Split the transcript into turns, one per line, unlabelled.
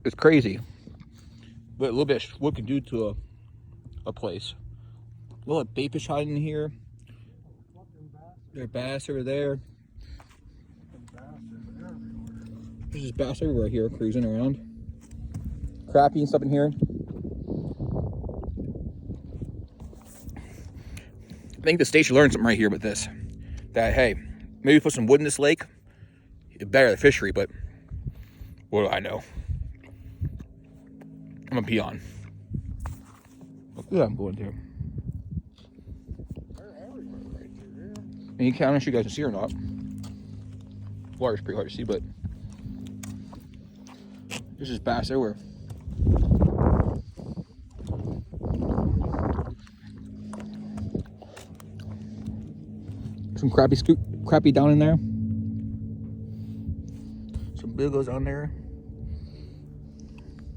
It's crazy. But a little bit of what can do to a place. A little bait fish hiding in here. There's bass over there. There's just bass everywhere here, cruising around. Crappie and stuff in here. I think the state should learn something right here with this. That, hey, maybe put some wood in this lake. It'd better the fishery, but what do I know? I'm a peon. Yeah, I'm going there. Any counties you guys can see or not? Water's pretty hard to see, but there's just bass everywhere. Some crappie down in there. Some big ones down there.